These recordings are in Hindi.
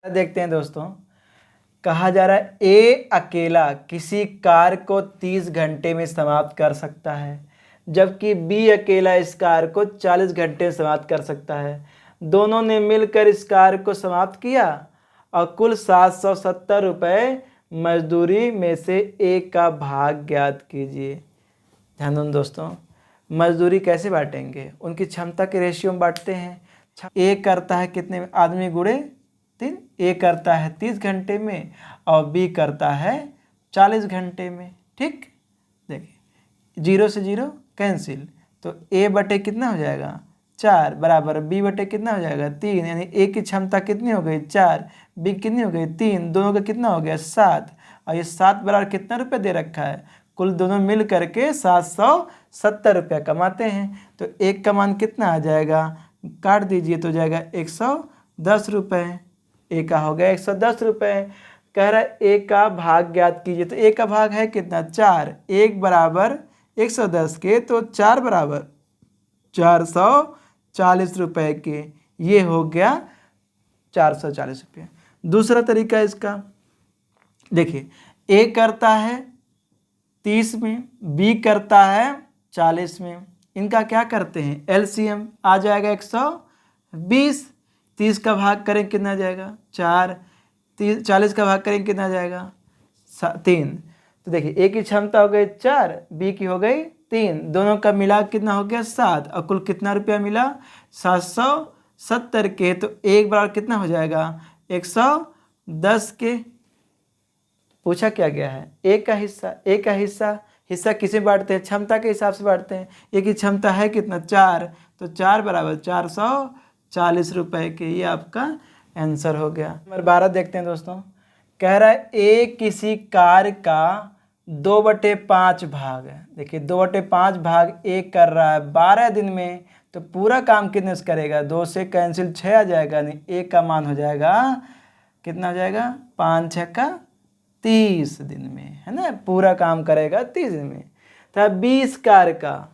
देखते हैं दोस्तों, कहा जा रहा है ए अकेला किसी कार्य को 30 घंटे में समाप्त कर सकता है, जबकि बी अकेला इस कार्य को 40 घंटे में समाप्त कर सकता है। दोनों ने मिलकर इस कार्य को समाप्त किया और कुल 770 रुपये मजदूरी में से ए का भाग ज्ञात कीजिए। ध्यान दो दोस्तों, मजदूरी कैसे बांटेंगे? उनकी क्षमता के रेशियो में बांटते हैं। ए करता है कितने में? आदमी गुणे 3। ए करता है 30 घंटे में और बी करता है 40 घंटे में। ठीक, देखिए 0 से 0 कैंसिल, तो ए बटे कितना हो जाएगा? 4 बराबर बी बटे कितना हो जाएगा? 3। यानी ए की क्षमता कितनी हो गई? 4, बी कितनी हो गई? 3। दोनों का कितना हो गया? 7। और ये 7 बराबर कितना रुपये दे रखा है? कुल दोनों मिल करके 770 रुपया कमाते हैं। तो एक का मान कितना आ जाएगा? काट दीजिए तो जाएगा 110 रुपये। ए का हो गया 110 रुपये। कह रहा है ए का भाग ज्ञात कीजिए। तो ए का भाग है कितना? 4। 1 बराबर 110 के, तो 4 बराबर 440 रुपये के। ये हो गया 440 रुपये। दूसरा तरीका इसका देखिए, ए करता है 30 में, बी करता है 40 में। इनका क्या करते हैं? एलसीएम आ जाएगा 120। 30 का भाग करें कितना जाएगा? 4। 40 का भाग करें कितना जाएगा? 3। तो देखिए ए की क्षमता हो गई 4, बी की हो गई 3। दोनों का मिला कितना हो गया? 7। और कुल कितना रुपया मिला? 770 के। तो एक बार कितना हो जाएगा? 110 के। पूछा क्या गया है? ए का हिस्सा। ए का हिस्सा किसे बांटते हैं? क्षमता के हिसाब से बांटते हैं। ए की क्षमता है कितना? 4। तो 4 बराबर 440 रुपये के। ये आपका आंसर हो गया। नंबर 12 देखते हैं दोस्तों। कह रहा है ए किसी कार्य का 2/5 भाग है। देखिए 2/5 भाग ए कर रहा है 12 दिन में, तो पूरा काम कितने से करेगा? 2 से कैंसिल 6 आ जाएगा। नहीं, ए का मान हो जाएगा कितना? हो जाएगा 5 6 का 30 दिन में, है ना? पूरा काम करेगा 30 दिन में। तो 20 कार्य का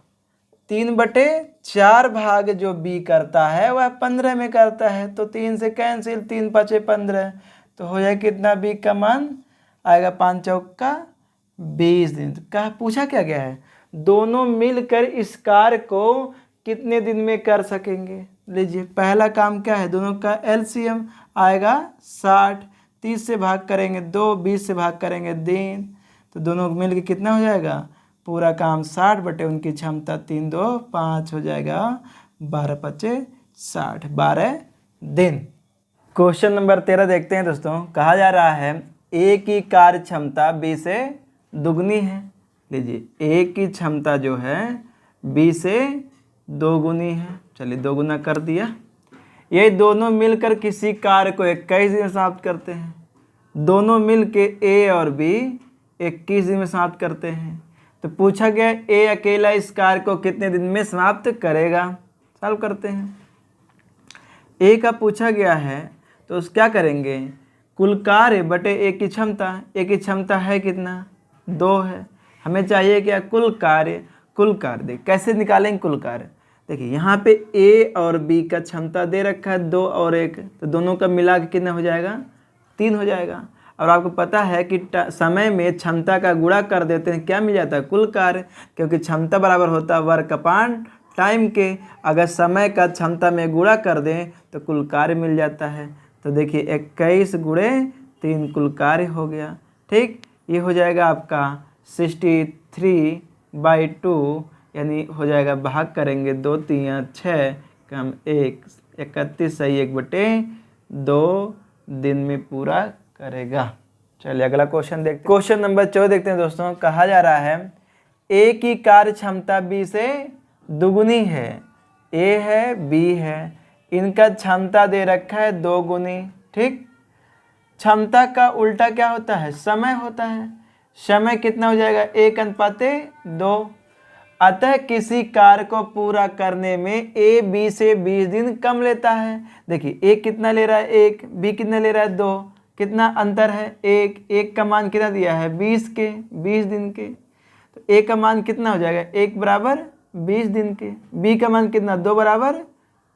3/4 भाग जो बी करता है वह 15 में करता है। तो 3 से कैंसिल, 3 5 15, तो हो जाए कितना? बी का मान आएगा 5 चौका 20 दिन। तो क्या पूछा क्या गया है? दोनों मिलकर इस कार्य को कितने दिन में कर सकेंगे? लीजिए पहला काम क्या है? दोनों का एलसीएम आएगा 60। 30 से भाग करेंगे 2, 20 से भाग करेंगे 3, तो दोनों मिल के कितना हो जाएगा? पूरा काम 60 बटे उनकी क्षमता 3 2 5 हो जाएगा 12 5 60, 12 दिन। क्वेश्चन नंबर 13 देखते हैं दोस्तों। कहा जा रहा है ए की कार्य क्षमता बी से दुगनी है। लीजिए ए की क्षमता जो है बी से दोगुनी है। चलिए दोगुना कर दिया। ये दोनों मिलकर किसी कार्य को 21 दिन में समाप्त करते हैं। दोनों मिल के ए और बी 21 दिन में समाप्त करते हैं। तो पूछा गया ए अकेला इस कार्य को कितने दिन में समाप्त करेगा? सॉल्व करते हैं। ए का पूछा गया है तो उस क्या करेंगे? कुल कार्य बटे ए की क्षमता। ए की क्षमता है कितना? 2 है। हमें चाहिए क्या? कुल कार्य। कुल कार्य देख कैसे निकालेंगे कुल कार्य? देखिए यहाँ पे ए और बी का क्षमता दे रखा है 2 और 1, तो दोनों का मिला के कितना हो जाएगा? 3 हो जाएगा। और आपको पता है कि समय में क्षमता का गुणा कर देते हैं, क्या मिल जाता है? कुल कार्य। क्योंकि क्षमता बराबर होता है वर्क अपॉन टाइम के। अगर समय का क्षमता में गुणा कर दें तो कुल कार्य मिल जाता है। तो देखिए 21 गुणे 3 कुल कार्य हो गया। ठीक, ये हो जाएगा आपका 63/2, यानी हो जाएगा भाग करेंगे 2 3 6 कम 1 31 सही 1/2 दिन में पूरा करेगा। चलिए अगला क्वेश्चन देखते हैं। क्वेश्चन नंबर 14 देखते हैं दोस्तों। कहा जा रहा है ए की कार्य क्षमता बी से दुगुनी है। ए है बी है, इनका क्षमता दे रखा है 2 गुनी। ठीक, क्षमता का उल्टा क्या होता है? समय होता है। समय कितना हो जाएगा? 1:2। अतः किसी कार्य को पूरा करने में ए बी से 20 दिन कम लेता है। देखिए ए कितना ले रहा है? 1, बी कितना ले रहा है? 2। कितना अंतर है? 1 का मान कितना दिया है? 20 के, 20 दिन के। तो ए का मान कितना हो जाएगा? 1 बराबर 20 दिन के। बी का मान कितना? 2 बराबर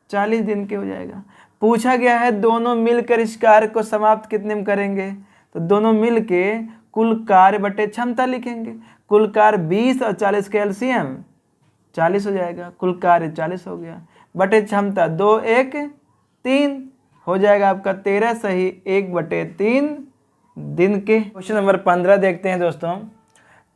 40 दिन के हो जाएगा। पूछा गया है दोनों मिलकर इस कार्य को समाप्त कितने में करेंगे, तो दोनों मिल के कुल कार्य बटे क्षमता लिखेंगे। कुल कार्य 20 और 40 का एलसीएम 40 हो जाएगा, कुल कार्य 40 हो गया, बटे क्षमता 2 1 3 हो जाएगा आपका 13 सही 1/3 दिन के। क्वेश्चन नंबर 15 देखते हैं दोस्तों।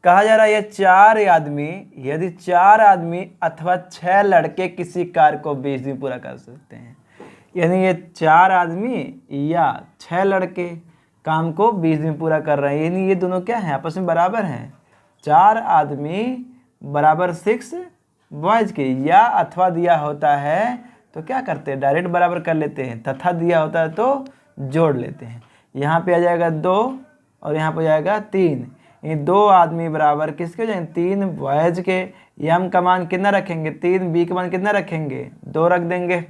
कहा जा रहा है यदि 4 आदमी अथवा 6 लड़के किसी कार्य को 20 दिन पूरा कर सकते हैं, यानी ये 4 आदमी या 6 लड़के काम को 20 दिन पूरा कर रहे हैं, यानी ये दोनों क्या हैं, आपस में बराबर हैं। 4 आदमी बराबर 6 बॉयज के, या अथवा दिया होता है तो क्या करते हैं, डायरेक्ट बराबर कर लेते हैं, तथा दिया होता है तो जोड़ लेते हैं। यहाँ पे आ जाएगा 2 और यहाँ पे आ जाएगा 3, ये 2 आदमी बराबर किसके हो जाएंगे, 3 बॉयज के। यम का मान कितना रखेंगे, 3, बी का मान कितना रखेंगे, 2 रख देंगे।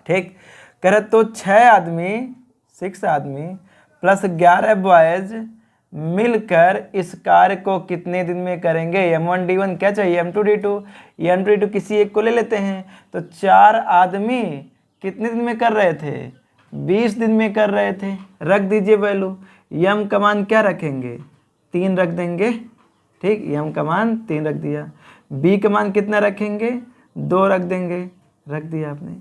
ठीक, करे तो 6 आदमी प्लस 11 बॉयज मिलकर इस कार्य को कितने दिन में करेंगे। M1 D1 क्या चाहिए, M2 D2, M2 D2 किसी एक को ले लेते हैं। तो 4 आदमी कितने दिन में कर रहे थे, 20 दिन में कर रहे थे। रख दीजिए वैल्यू, यम का मान क्या रखेंगे, 3 रख देंगे। ठीक, यम का मान 3 रख दिया। बी का मान कितना रखेंगे, 2 रख देंगे, रख दिया आपने।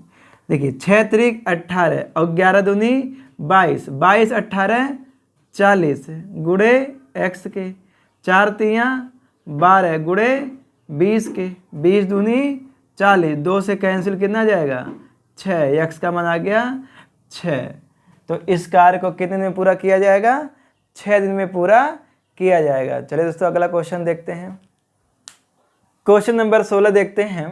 देखिए 6 त्रिक 18 और 11 दूनी 22, 22 18 40 गुड़े x के, 4 तियाँ 12 गुड़े 20 के, 20 दूनी 40, 2 से कैंसिल कितना जाएगा 6, x का मान आ गया 6। तो इस कार्य को कितने दिन में पूरा किया जाएगा, 6 दिन में पूरा किया जाएगा। चलिए दोस्तों अगला क्वेश्चन देखते हैं। क्वेश्चन नंबर 16 देखते हैं।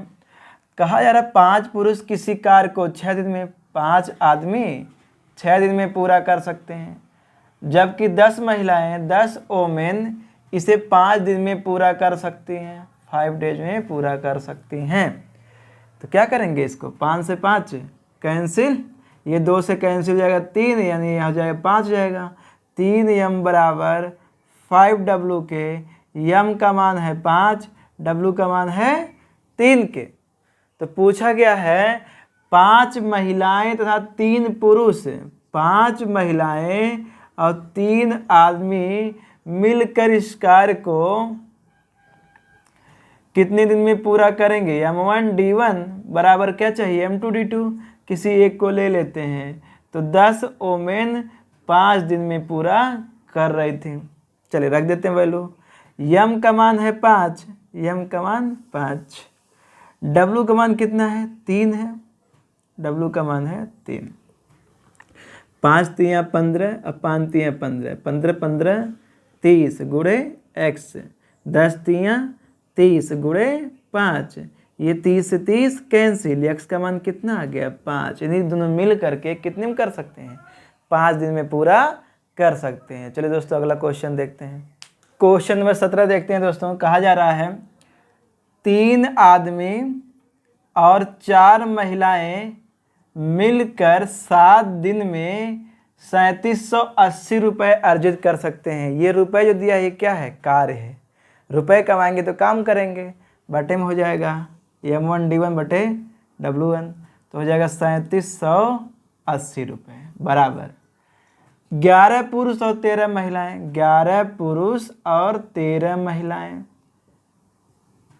कहा जा रहा है 5 पुरुष किसी कार्य को 6 दिन में, 5 आदमी 6 दिन में पूरा कर सकते हैं, जबकि 10 महिलाएं 10 वोमेन इसे 5 दिन में पूरा कर सकती हैं, 5 डेज में पूरा कर सकती हैं। तो क्या करेंगे इसको, 5 से 5 कैंसिल, ये 2 से कैंसिल हो जाएगा 3, यानी यहाँ हो जाएगा 5 जाएगा। 3m बराबर 5w के, m का मान है 5, w का मान है 3 के। तो पूछा गया है 5 महिलाएं तथा 3 पुरुष, 5 महिलाएं और 3 आदमी मिलकर इस कार्य को कितने दिन में पूरा करेंगे। M1 D1 बराबर क्या चाहिए, M2 D2, किसी एक को ले लेते हैं। तो 10 वोमेन 5 दिन में पूरा कर रही थी। चलिए रख देते हैं वैल्यू, m का मान है 5, m का मान 5, w का मान कितना है 3 है, w का मान है 3। 5 तियाँ 15 और 5 तियाँ 15, 15 15 30 गुड़े x, 10 तियाँ 30 गुड़े 5, ये 30 से 30 कैंसिल, x का मान कितना आ गया 5, यानी दोनों मिल करके कितने में कर सकते हैं, 5 दिन में पूरा कर सकते हैं। चलिए दोस्तों अगला क्वेश्चन देखते हैं। क्वेश्चन नंबर 17 देखते हैं दोस्तों। कहा जा रहा है 3 आदमी और 4 महिलाएं मिलकर 7 दिन में 3780 रुपये अर्जित कर सकते हैं। ये रुपए जो दिया है क्या है, कार्य है। रुपए कमाएंगे तो काम करेंगे, बटे में हो जाएगा M1 D1 बटे W1, तो हो जाएगा 3780 रुपये बराबर 11 पुरुष और 13 महिलाएं, 11 पुरुष और 13 महिलाएं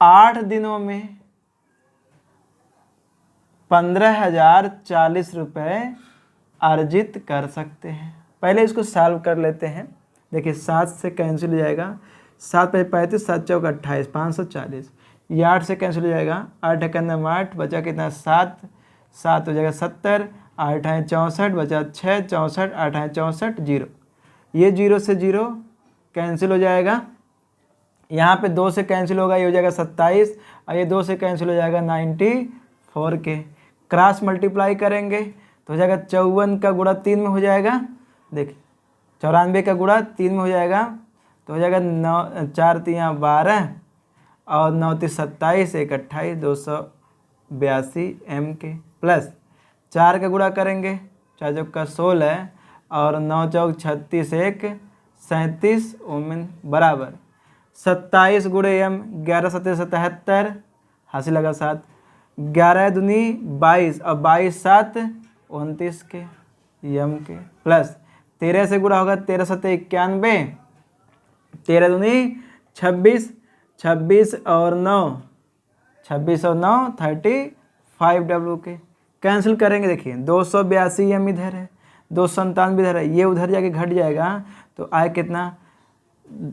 8 दिनों में 15,040 रुपये अर्जित कर सकते हैं। पहले इसको सॉल्व कर लेते हैं। देखिए 7 से कैंसिल हो जाएगा, 7 पे 35, 7 चौक 28, 540, ये 8 से कैंसिल हो जाएगा, 8 एक 8 बचा कितना 7, 7 हो जाएगा 70, 8 है 64 बचा 6, 64, 8 है 64, 0, ये 0 से 0 कैंसिल हो जाएगा। यहाँ पे 2 से कैंसिल होगा, ये हो जाएगा 27, और ये 2 से कैंसिल हो जाएगा 94 के। क्रॉस मल्टीप्लाई करेंगे तो हो जाएगा 54 का गुणा 3 में हो जाएगा, देखिए 94 का गुणा 3 में हो जाएगा, तो हो जाएगा 9 4 तियाँ 12 और 9 3 27, 1 28, 282 M के, प्लस 4 का गुणा करेंगे, 4 चौक का 16 और 9 चौक 36, 1 37 ओमेन बराबर 27 गुणे M, 11 7 77, हासिल लगा 7, 11 दूनी 22 और 22 7 29 के यम के प्लस 13 से गुणा होगा 13 सत्ते 91, 13 दूनी 26, 26 और 9 35 डब्ल्यू के कैंसिल करेंगे। देखिए 282 एम इधर है, 297 इधर है, ये उधर जाके घट जाएगा तो आए कितना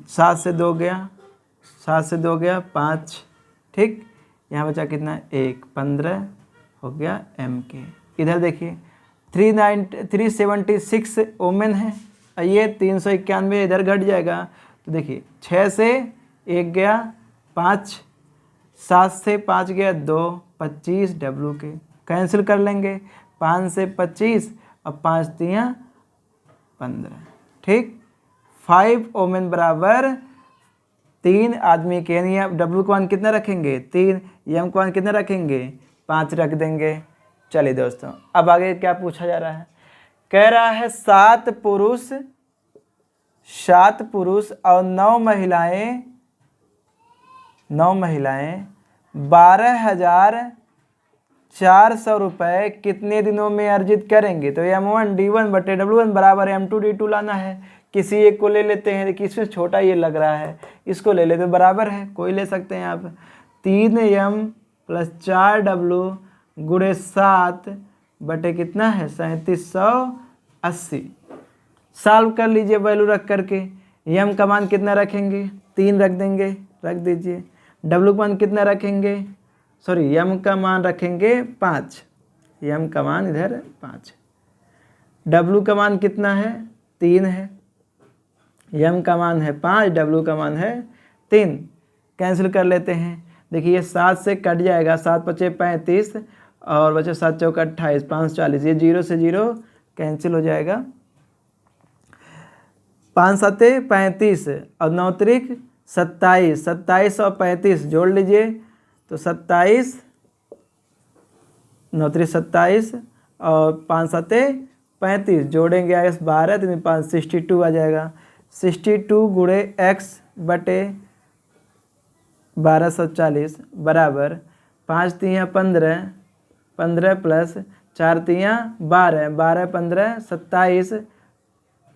7 से 2 गया, 7 से 2 गया 5, ठीक। यहाँ बचा कितना 1, 15 हो गया एम के। इधर देखिए 376 ओमेन है, ये 391 इधर घट जाएगा तो देखिए 6 से 1 गया 5, 7 से 5 गया 2, 25 डब्ल्यू के कैंसिल कर लेंगे। 5 से 25 और 5 3 15, ठीक। 5 ओमेन बराबर 3 आदमी के, यानी आप डब्ल्यू का मान कितना रखेंगे 3, एम का मान कितना रखेंगे 5 रख देंगे। चलिए दोस्तों अब आगे क्या पूछा जा रहा है, कह रहा है 7 पुरुष और 9 महिलाएं 12,400 रुपये कितने दिनों में अर्जित करेंगे। तो M1D1/W1 बराबर M2D2 लाना है। किसी एक को ले लेते हैं, किसमें छोटा ये लग रहा है, इसको ले लेते बराबर है, कोई ले सकते हैं आप। 3M + 4W गुणे 7 बटे कितना है 3780। सॉल्व कर लीजिए वैल्यू रख करके। एम का मान कितना रखेंगे 3 रख देंगे, रख दीजिए। डब्ल्यू का मान कितना रखेंगे, सॉरी एम का मान रखेंगे 5, एम का मान इधर 5। डब्ल्यू का मान कितना है 3 है, एम का मान है 5, डब्ल्यू का मान है 3। कैंसिल कर लेते हैं। देखिए ये 7 से कट जाएगा, 7 पचे 35 और बचे 7 चौका 28, 5 40, ये 0 से 0 कैंसिल हो जाएगा। 5 7 35 और 9 त्रिक 27, 27 और 35 जोड़ लीजिए तो 27, 9 त्रिक 27 और 5 7 35 जोड़ेंगे आगे 12, 3 5 62 आ जाएगा। 62 गुणे x बटे 1240 बराबर 5 3 15, 15 प्लस 4 3 12, 12 15 27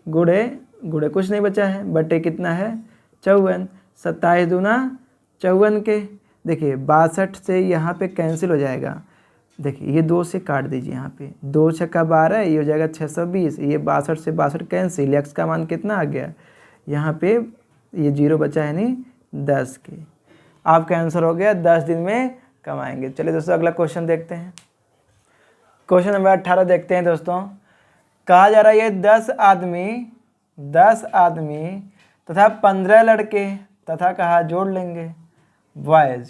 गुणे कुछ नहीं बचा है बटे कितना है 54, 27 दूना 54 के। देखिए 62 से यहाँ पे कैंसिल हो जाएगा। देखिए ये 2 से काट दीजिए, यहाँ पे 2 छक्का 12, ये हो जाएगा 620। ये 62 से 62 कैंसिल, एक्स का मान कितना आ गया, यहाँ पे ये 0 बचा है नहीं 10 के। आपका आंसर हो गया 10 दिन में कमाएंगे। चलिए दोस्तों अगला क्वेश्चन देखते हैं। क्वेश्चन नंबर 18 देखते हैं दोस्तों। कहा जा रहा है ये 10 आदमी तथा 15 लड़के तथा कहा जोड़ लेंगे बॉयज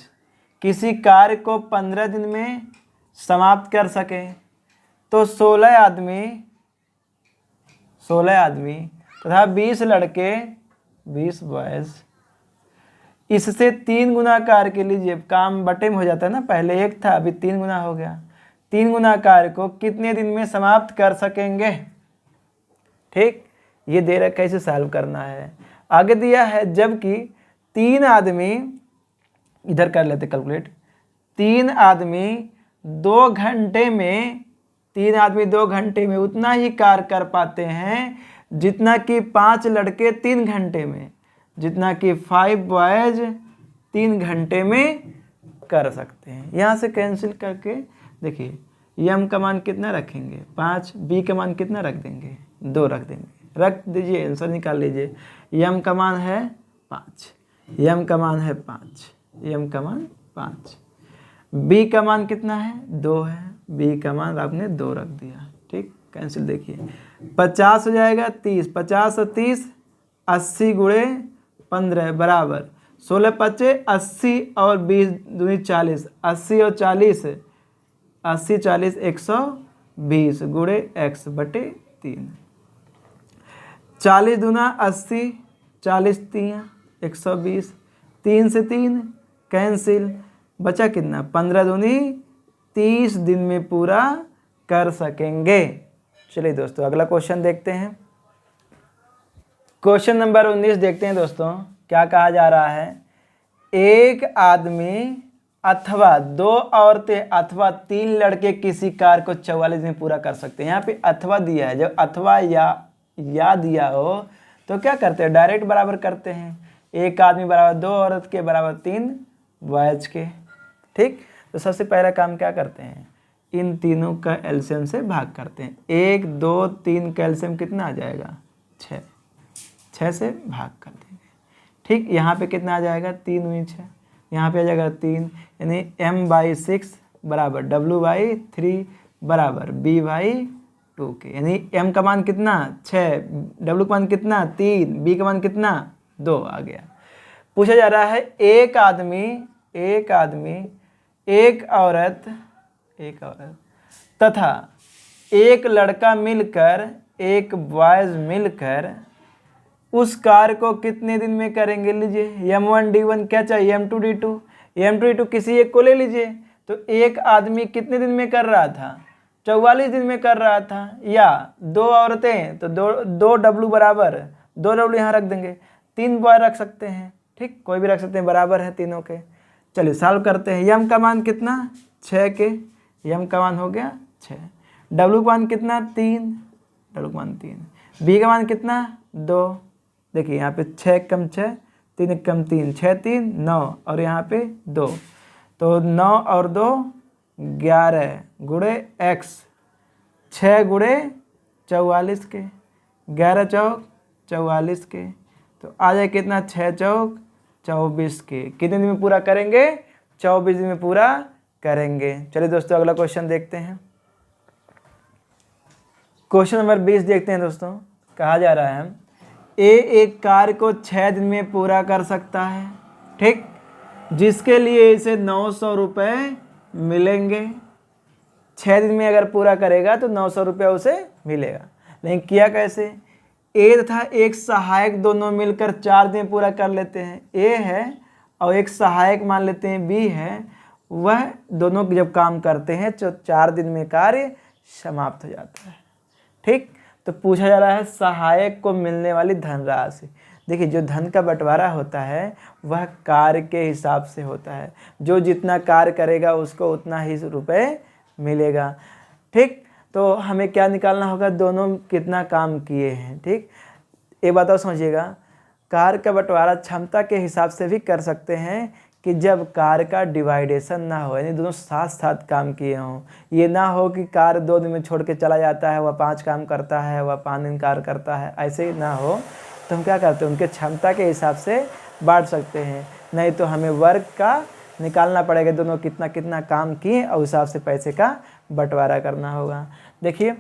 किसी कार्य को 15 दिन में समाप्त कर सके तो 16 आदमी तथा 20 लड़के 20 बॉयज इससे 3 गुना कार्य के लिए काम बटे में हो जाता है ना, पहले 1 था अभी 3 गुना हो गया। 3 गुना कार्य को कितने दिन में समाप्त कर सकेंगे, ठीक। ये दे रहा कैसे सॉल्व करना है, आगे दिया है जबकि 3 आदमी, इधर कर लेते कैलकुलेट, 3 आदमी 2 घंटे में उतना ही कार्य कर पाते हैं जितना कि 5 लड़के 3 घंटे में, जितना कि 5 बॉयज 3 घंटे में कर सकते हैं। यहाँ से कैंसिल करके देखिए एम का मान कितना रखेंगे 5, बी का मान कितना रख देंगे 2 रख देंगे, रख दीजिए आंसर निकाल लीजिए। एम का मान है 5, एम का मान है 5, एम का मान 5, बी का मान कितना है 2 है, बी का मान आपने 2 रख दिया, ठीक। कैंसिल देखिए 50 हो जाएगा 30, 50 और 30 80 गुणे 15 बराबर 16 पच्चे 80 और 20 दूनी 40, 80 और 40 80 40 120 गुणे x बटे 3, 40 दूना 80, 40 3 120, 3 से 3 कैंसिल, बचा कितना 15 दूनी 30 दिन में पूरा कर सकेंगे। चलिए दोस्तों अगला क्वेश्चन देखते हैं। क्वेश्चन नंबर 19 देखते हैं दोस्तों। क्या कहा जा रहा है, एक आदमी अथवा 2 औरतें अथवा 3 लड़के किसी कार्य को 44 दिन में पूरा कर सकते हैं। यहाँ पे अथवा दिया है, जब अथवा या दिया हो तो क्या करते हैं, डायरेक्ट बराबर करते हैं। एक आदमी बराबर 2 औरत के बराबर 3 बॉयज के। ठीक, तो सबसे पहला काम क्या करते हैं, इन तीनों का एलसीएम से भाग करते हैं। 1 2 3 का एलसीएम कितना आ जाएगा, 6। 6 से भाग कर देंगे। ठीक, यहाँ पे कितना आ जाएगा, 3 हुई 6, यहाँ पे आ जाएगा 3, यानी m/6 बराबर w/3 बराबर b/2 के। यानी m का मान कितना 6, w का मान कितना 3, b का मान कितना 2 आ गया। पूछा जा रहा है एक आदमी, एक औरत तथा एक लड़का मिलकर, एक बॉयज मिलकर उस कार्य को कितने दिन में करेंगे। लीजिए m1d1 क्या चाहिए, m2d2 किसी एक को ले लीजिए। तो एक आदमी कितने दिन में कर रहा था, 44 दिन में कर रहा था। या 2 औरतें तो 2 w बराबर 2 w यहाँ रख देंगे, 3 बॉय रख सकते हैं। ठीक, कोई भी रख सकते हैं, बराबर है तीनों के। चलिए सॉल्व करते हैं। यम का मान कितना 6 के, यम का मान हो गया 6। डब्लू का मान कितना 3, डब्लू का मान 3। बी का मान कितना 2। देखिए यहाँ पे 6 कम 6, 3 कम 3, 6 3 9 और यहाँ पे 2, तो 9 और 2 11 गुणे x, 6 गुणे 44 के, 11 चौक 44 के, तो आ जाए कितना 6 चौक 24 के। कितने दिन में पूरा करेंगे, 24 दिन में पूरा करेंगे। चलिए दोस्तों अगला क्वेश्चन देखते हैं। क्वेश्चन नंबर 20 देखते हैं दोस्तों। कहा जा रहा है ए एक कार्य को 6 दिन में पूरा कर सकता है। ठीक, जिसके लिए इसे 900 रुपये मिलेंगे। 6 दिन में अगर पूरा करेगा तो 900 रुपये उसे मिलेगा। लेकिन किया कैसे, ए तथा एक सहायक दोनों मिलकर 4 दिन में पूरा कर लेते हैं। ए है और एक सहायक मान लेते हैं बी है, वह दोनों जब काम करते हैं तो 4 दिन में कार्य समाप्त हो जाता है। ठीक, तो पूछा जा रहा है सहायक को मिलने वाली धनराशि। देखिए जो धन का बंटवारा होता है वह कार्य के हिसाब से होता है, जो जितना कार्य करेगा उसको उतना ही रुपए मिलेगा। ठीक, तो हमें क्या निकालना होगा, दोनों कितना काम किए हैं। ठीक, ये बात और समझिएगा, कार्य का बंटवारा क्षमता के हिसाब से भी कर सकते हैं कि जब कार्य का डिवाइडेशन ना हो, यानी दोनों साथ साथ काम किए हों। ये ना हो कि कार्य 2 दिन में छोड़ के चला जाता है, वह 5 काम करता है, वह 5 दिन कार्य करता है, ऐसे ही ना हो तो हम क्या करते हैं, उनके क्षमता के हिसाब से बांट सकते हैं। नहीं तो हमें वर्क का निकालना पड़ेगा, दोनों कितना कितना काम किए और उस हिसाब से पैसे का बंटवारा करना होगा। देखिए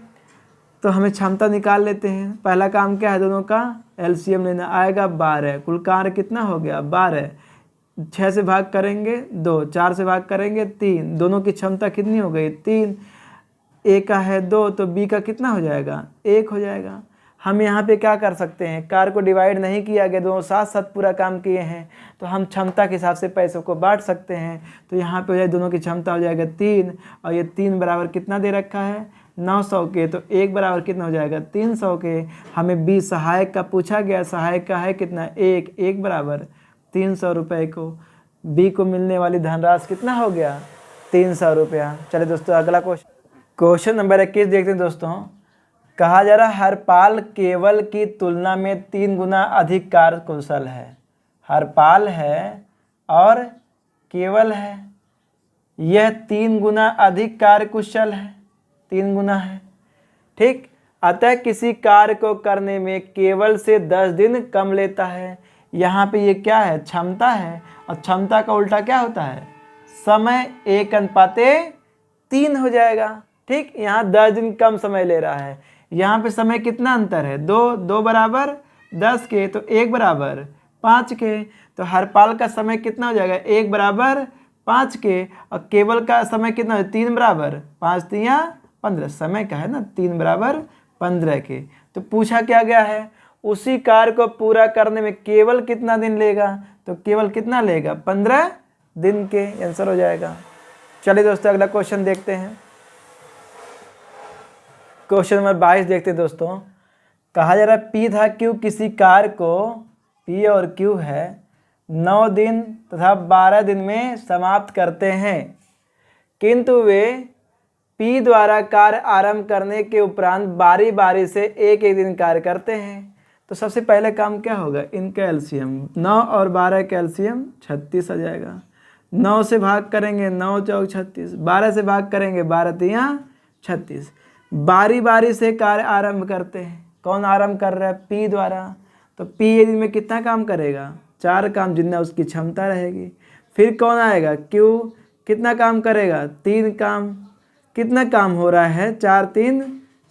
तो हमें क्षमता निकाल लेते हैं। पहला काम क्या है, दोनों का एलसीएम लेना, आएगा 12। कुल कार्य कितना हो गया 12। 6 से भाग करेंगे 2, 4 से भाग करेंगे 3, दोनों की क्षमता कितनी हो गई 3। ए का है 2 तो बी का कितना हो जाएगा 1 हो जाएगा। हम यहाँ पे क्या कर सकते हैं, कार्य को डिवाइड नहीं किया गया, दोनों साथ साथ पूरा काम किए हैं, तो हम क्षमता के हिसाब से पैसों को बांट सकते हैं। तो यहाँ पे हो जाए दोनों की क्षमता हो जाएगा 3 और ये 3 बराबर कितना दे रखा है 900 के, तो 1 बराबर कितना हो जाएगा 300 के। हमें बी सहायक का पूछा गया, सहायक का है कितना 1 बराबर 300 रुपये को। बी को मिलने वाली धनराशि कितना हो गया 300 रुपया। चलिए दोस्तों अगला क्वेश्चन नंबर 21 देखते हैं दोस्तों। कहा जा रहा है हरपाल केवल की तुलना में 3 गुना अधिक कार्यकुशल है। हरपाल है और केवल है, यह 3 गुना अधिक कार्यकुशल है, 3 गुना है। ठीक, अतः किसी कार्य को करने में केवल से 10 दिन कम लेता है। यहाँ पे ये क्या है, क्षमता है, और क्षमता का उल्टा क्या होता है समय, 1:3 हो जाएगा। ठीक, यहाँ 10 दिन कम समय ले रहा है। यहाँ पे समय कितना अंतर है 2 बराबर 10 के, तो 1 बराबर 5 के, तो हरपाल का समय कितना हो जाएगा 1 बराबर 5 के, और केवल का समय कितना है 3 बराबर 5 3 15, समय का है ना 3 बराबर 15 के। तो पूछा क्या गया है, उसी कार्य को पूरा करने में केवल कितना दिन लेगा, तो केवल कितना लेगा 15 दिन के, आंसर हो जाएगा। चलिए दोस्तों अगला क्वेश्चन देखते हैं। क्वेश्चन नंबर 22 देखते हैं दोस्तों। कहा जा रहा है पी था क्यू किसी कार्य को, पी और क्यू है, 9 दिन तथा 12 दिन में समाप्त करते हैं, किंतु वे P द्वारा कार्य आरंभ करने के उपरांत बारी बारी से एक एक दिन कार्य करते हैं। तो सबसे पहले काम क्या होगा, इनका एलसीएम 9 और 12 का एलसीएम 36 आ जाएगा। 9 से भाग करेंगे 9 चौक 36, 12 से भाग करेंगे 12 तियाँ 36। बारी बारी से कार्य आरंभ करते हैं। कौन आरंभ कर रहा है, P द्वारा। तो P एक दिन में कितना काम करेगा, 4 काम, जितना उसकी क्षमता रहेगी। फिर कौन आएगा, Q कितना काम करेगा, 3 काम। कितना काम हो रहा है, 4 3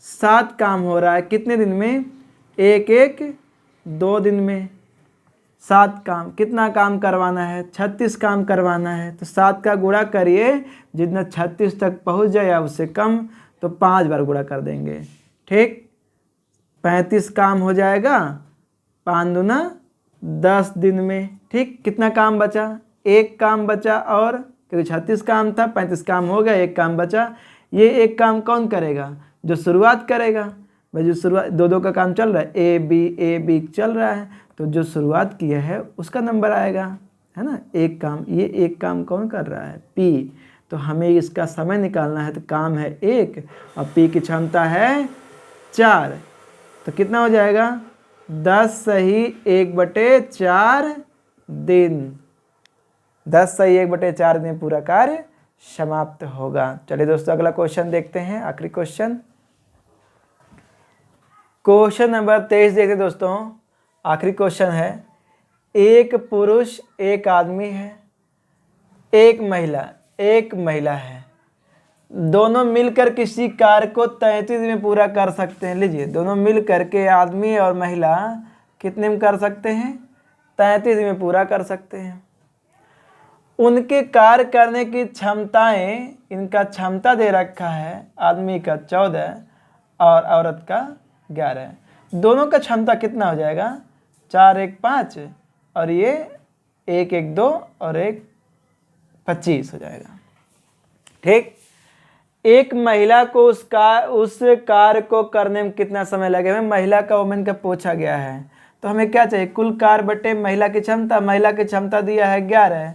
7 काम हो रहा है। कितने दिन में, 1 1 2 दिन में 7 काम। कितना काम करवाना है, 36 काम करवाना है। तो 7 का गुणा करिए, जितना 36 तक पहुंच जाए या उससे कम, तो 5 बार गुणा कर देंगे। ठीक, 35 काम हो जाएगा, 5 दूना 10 दिन में। ठीक, कितना काम बचा, 1 काम बचा, और क्योंकि 36 काम था, 35 काम हो गया, 1 काम बचा। ये 1 काम कौन करेगा, जो शुरुआत करेगा। भाई जो शुरुआत, 2 का काम चल रहा है, ए बी चल रहा है, तो जो शुरुआत किया है उसका नंबर आएगा, है ना। 1 काम, ये 1 काम कौन कर रहा है, P। तो हमें इसका समय निकालना है, तो काम है 1 और P की क्षमता है 4। तो कितना हो जाएगा, 10 सही 1/4 दिन। 10 सही 1/4 दिन पूरा कार्य समाप्त होगा। चलिए दोस्तों अगला क्वेश्चन देखते हैं, आखिरी क्वेश्चन। क्वेश्चन नंबर 23 देखते दोस्तों, आखिरी क्वेश्चन है। एक पुरुष एक आदमी है, एक महिला है, दोनों मिलकर किसी कार्य को 33 में पूरा कर सकते हैं। लीजिए, दोनों मिल करके आदमी और महिला कितने में कर सकते हैं, 33 में पूरा कर सकते हैं। उनके कार्य करने की क्षमताएं, इनका क्षमता दे रखा है, आदमी का 14 और औरत का 11। दोनों का क्षमता कितना हो जाएगा, 4 1 5 और ये 1 1 2 और 1 25 हो जाएगा। ठीक, एक महिला को उस कार्य को करने में कितना समय लगेगा। महिला का वुमेन का पूछा गया है, तो हमें क्या चाहिए, कुल कार्य बटे महिला की क्षमता। महिला की क्षमता दिया है 11,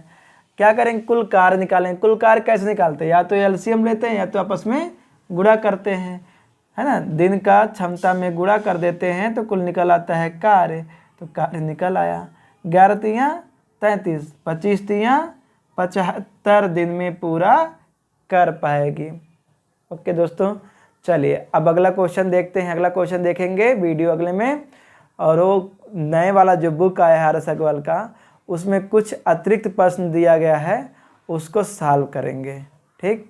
क्या करेंगे, कुल कार्य निकालेंगे। कुल कार्य कैसे निकालते हैं, या तो एलसीएम लेते हैं या तो आपस में गुणा करते हैं, है ना। दिन का क्षमता में गुणा कर देते हैं तो कुल निकल आता है कार्य। तो कार्य निकल आया 11 तियाँ 33, 25 तियाँ 75 दिन में पूरा कर पाएगी। ओके दोस्तों, चलिए अब अगला क्वेश्चन देखते हैं। अगला क्वेश्चन देखेंगे वीडियो अगले में, और वो नए वाला जो बुक आया है आर एस अग्रवाल का, उसमें कुछ अतिरिक्त प्रश्न दिया गया है, उसको सॉल्व करेंगे। ठीक,